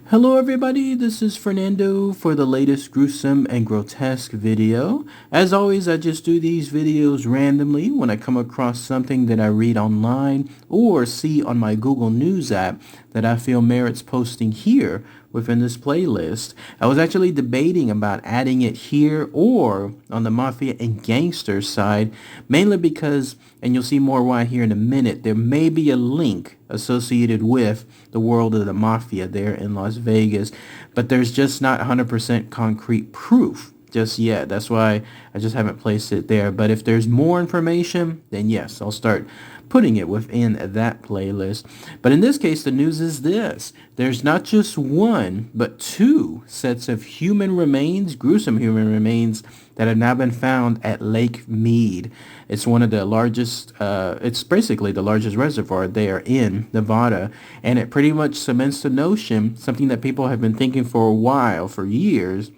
Hello everybody, this is Fernando for the latest Gruesome and Grotesque video. As always, I just do these videos randomly when I come across something that I read online or see on my Google News app that I feel merits posting here within this playlist. I was actually debating about adding it here or on the Mafia and Gangster side, mainly because, and you'll see more why here in a minute, there may be a link associated with the world of the Mafia there in Las Vegas, but there's just not 100% concrete proof just yet. That's why I just haven't placed it there. But if there's more information, then yes, I'll start putting it within that playlist. But in this case, the news is this. There's not just one, but two sets of human remains, gruesome human remains, that have now been found at Lake Mead. It's one of the largest, it's basically the largest reservoir there in Nevada. And it pretty much cements the notion, something that people have been thinking for a while, for years,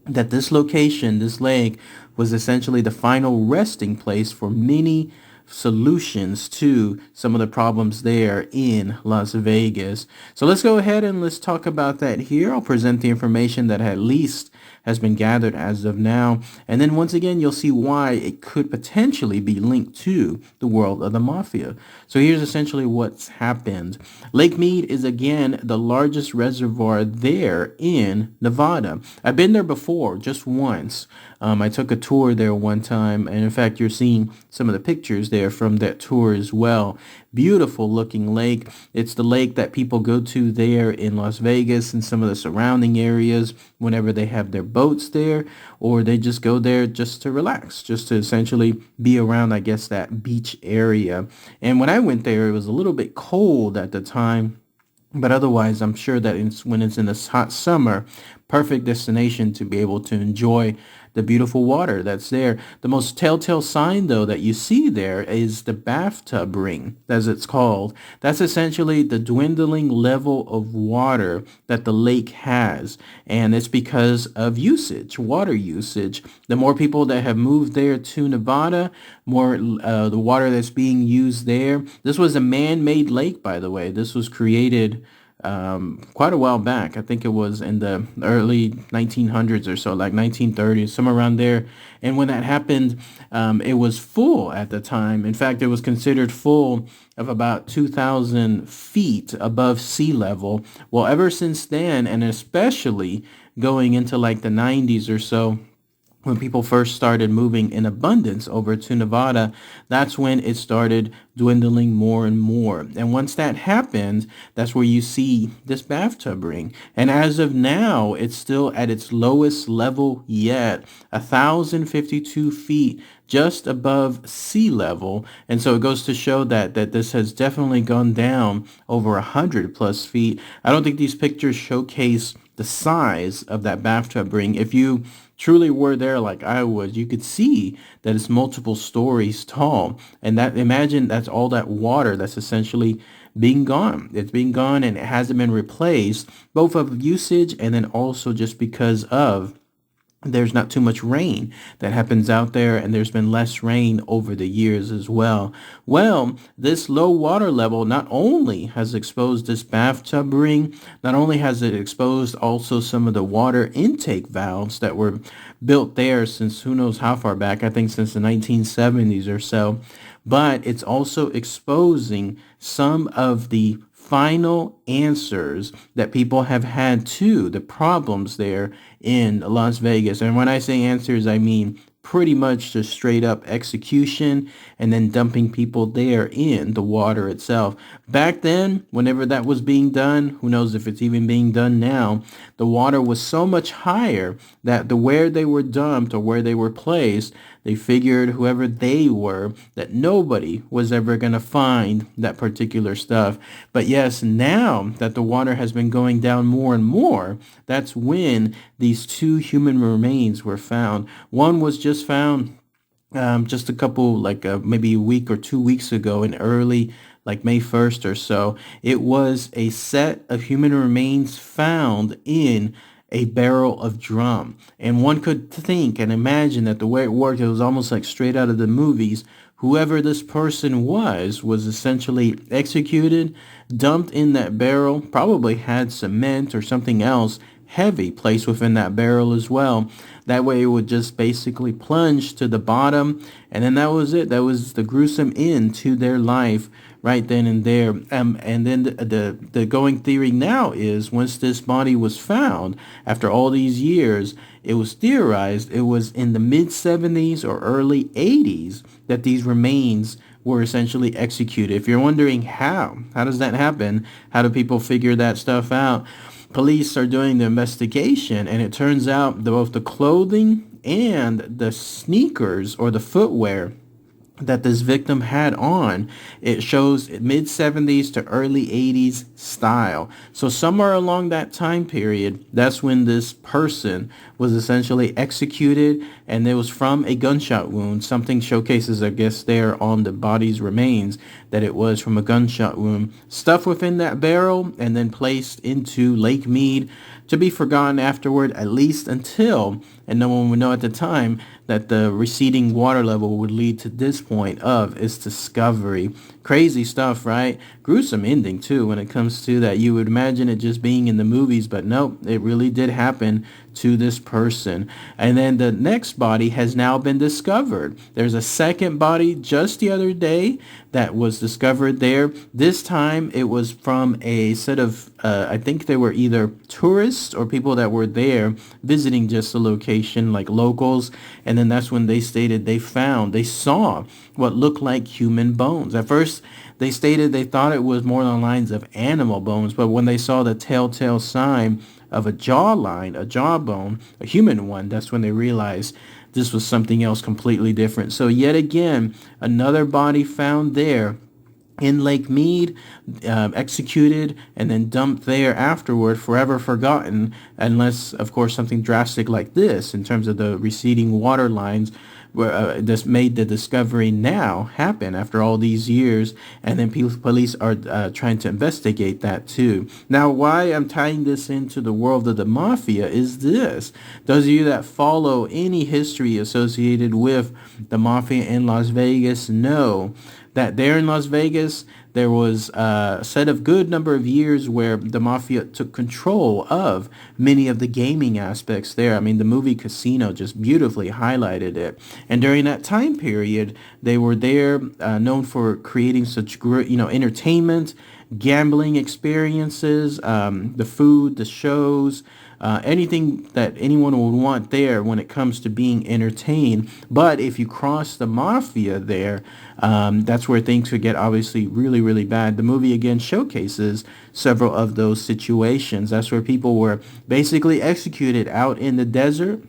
that this location, this lake, was essentially the final resting place for many solutions to some of the problems there in Las Vegas. So let's go ahead and let's talk about that here. I'll present the information that at least has been gathered as of now. And then once again, you'll see why it could potentially be linked to the world of the Mafia. So here's essentially what's happened. Lake Mead is again the largest reservoir there in Nevada. I've been there before, just once. I took a tour there one time, and in fact, you're seeing some of the pictures there from that tour as well. Beautiful looking lake. It's the lake that people go to there in Las Vegas and some of the surrounding areas whenever they have their boats there, or they just go there just to relax, just to essentially be around, I guess, that beach area. And when I went there, it was a little bit cold at the time. But otherwise, I'm sure that when it's in this hot summer, perfect destination to be able to enjoy the beautiful water that's there. The most telltale sign, though, that you see there is the Bathtub Ring, as it's called. That's essentially the dwindling level of water that the lake has. And it's because of usage, water usage. The more people that have moved there to Nevada, more the water that's being used there. This was a man-made lake, by the way. This was created quite a while back. I think it was in the early 1900s or so, like 1930s, somewhere around there. And when that happened, it was full at the time. In fact, it was considered full of about 2,000 feet above sea level. Well, ever since then, and especially going into like the 90s or so, when people first started moving in abundance over to Nevada, that's when it started dwindling more and more. And once that happened, that's where you see this bathtub ring. And as of now, it's still at its lowest level yet, 1,052 feet just above sea level. And so it goes to show that this has definitely gone down over 100 plus feet. I don't think these pictures showcase the size of that bathtub ring. If you truly were there like I was, you could see that it's multiple stories tall. And that, imagine that's all that water that's essentially being gone. It's being gone, and it hasn't been replaced, both of usage and then also just because of there's not too much rain that happens out there, and there's been less rain over the years as well. Well, this low water level not only has exposed this bathtub ring, not only has it exposed also some of the water intake valves that were built there since who knows how far back, I think since the 1970s or so, but it's also exposing some of the final answers that people have had to the problems there in Las Vegas. And when I say answers, I mean pretty much just straight up execution and then dumping people there in the water itself. Back then, whenever that was being done, who knows if it's even being done now, the water was so much higher that where they were dumped or where they were placed, they figured whoever they were, that nobody was ever going to find that particular stuff. But yes, now that the water has been going down more and more, that's when these two human remains were found. One was just found just a couple, like maybe a week or 2 weeks ago in early, like May 1st or so. It was a set of human remains found in a barrel of drum. And one could think and imagine that the way it worked, it was almost like straight out of the movies. whoever this person was essentially executed, dumped in that barrel, probably had cement or something else heavy placed within that barrel as well. That way it would just basically plunge to the bottom, and then that was it. That was the gruesome end to their life right then and there. And then the going theory now is, once this body was found after all these years, it was theorized it was in the mid-70s or early 80s that these remains were essentially executed. If you're wondering how does that happen? How do people figure that stuff out? Police are doing the investigation, and it turns out that both the clothing and the sneakers or the footwear that this victim had on, it shows mid-70s to early 80s style. So somewhere along that time period, that's when this person was essentially executed, and it was from a gunshot wound. Something showcases, I guess, there on the body's remains that it was from a gunshot wound, stuffed within that barrel and then placed into Lake Mead to be forgotten afterward, at least until, and no one would know at the time, that the receding water level would lead to this point of its discovery. Crazy stuff, right? Gruesome ending too when it comes to that. You would imagine it just being in the movies, but nope, it really did happen to this person. And then the next body has now been discovered. There's a second body just the other day that was discovered there. This time it was from a set of, I think they were either tourists or people that were there visiting just the location, like locals. And then that's when they stated they saw what looked like human bones. At first, they stated they thought it was more on the lines of animal bones, but when they saw the telltale sign of a jawline, a jawbone, a human one, that's when they realized this was something else completely different. So yet again, another body found there in Lake Mead, executed and then dumped there afterward, forever forgotten, unless, of course, something drastic like this in terms of the receding water lines where this made the discovery now happen after all these years, and then police are trying to investigate that too. Now, why I'm tying this into the world of the mafia is this. Those of you that follow any history associated with the mafia in Las Vegas know that there in Las Vegas, there was a set of good number of years where the mafia took control of many of the gaming aspects there. I mean, the movie Casino just beautifully highlighted it. And during that time period, they were there known for creating such great, entertainment, gambling experiences, the food, the shows, anything that anyone would want there when it comes to being entertained. But if you cross the mafia there, that's where things could get obviously really, really bad. The movie again showcases several of those situations. That's where people were basically executed out in the desert,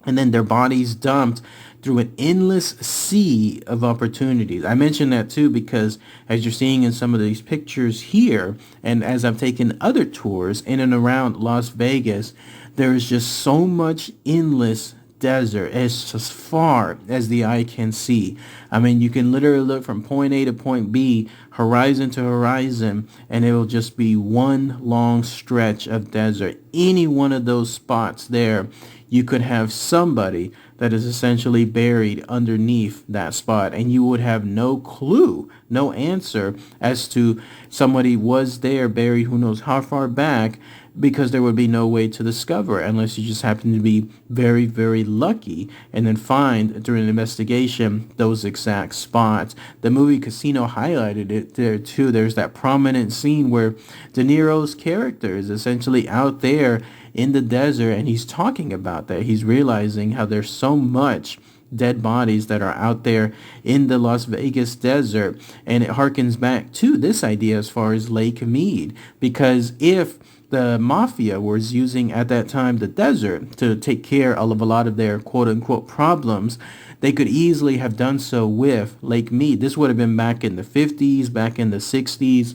and then their bodies dumped through an endless sea of opportunities. I mention that too because as you're seeing in some of these pictures here, and as I've taken other tours in and around Las Vegas, there is just so much endless desert as far as the eye can see. I mean, you can literally look from point A to point B, horizon to horizon, and it will just be one long stretch of desert. Any one of those spots there, you could have somebody that is essentially buried underneath that spot, and you would have no clue, no answer as to somebody was there buried who knows how far back, because there would be no way to discover unless you just happen to be very, very lucky and then find during an investigation those exact spots. The movie Casino highlighted it there too. There's that prominent scene where De Niro's character is essentially out there in the desert, and he's talking about that. He's realizing how there's so much dead bodies that are out there in the Las Vegas desert, and it harkens back to this idea as far as Lake Mead, because if the mafia was using at that time the desert to take care of a lot of their quote-unquote problems, they could easily have done so with Lake Mead. This would have been back in the 50s, back in the 60s,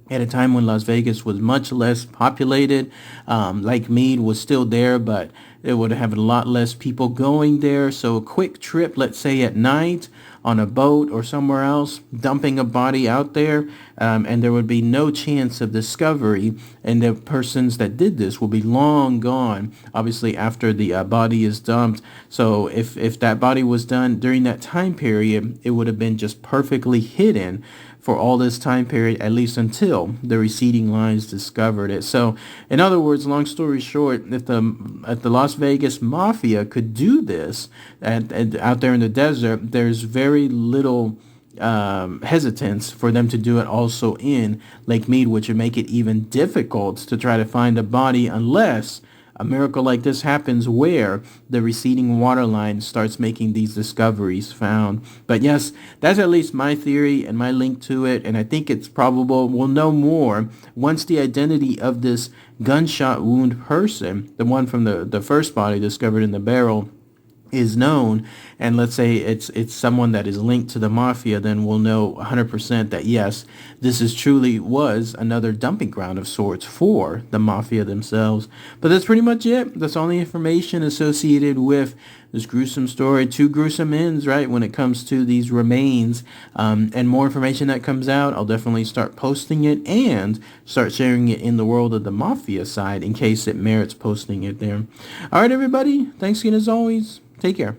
at a time when Las Vegas was much less populated. Lake Mead was still there, but it would have a lot less people going there. So a quick trip, let's say at night on a boat or somewhere else, dumping a body out there, and there would be no chance of discovery, and the persons that did this will be long gone, obviously after the body is dumped. So if that body was done during that time period, it would have been just perfectly hidden for all this time period, at least until the receding lines discovered it. So, in other words, long story short, if the Las Vegas Mafia could do this out there in the desert, there's very little hesitance for them to do it also in Lake Mead, which would make it even difficult to try to find a body unless a miracle like this happens where the receding water line starts making these discoveries found. But yes, that's at least my theory and my link to it, and I think it's probable we'll know more once the identity of this gunshot wound person, the one from the first body discovered in the barrel, is known, and let's say it's someone that is linked to the mafia, then we'll know 100% that yes, this is truly was another dumping ground of sorts for the mafia themselves. But that's pretty much it. That's all the information associated with this gruesome story. 2 gruesome ends, right, when it comes to these remains. And more information that comes out, I'll definitely start posting it and start sharing it in the world of the mafia side in case it merits posting it there. All right, everybody. Thanks again as always. Take care.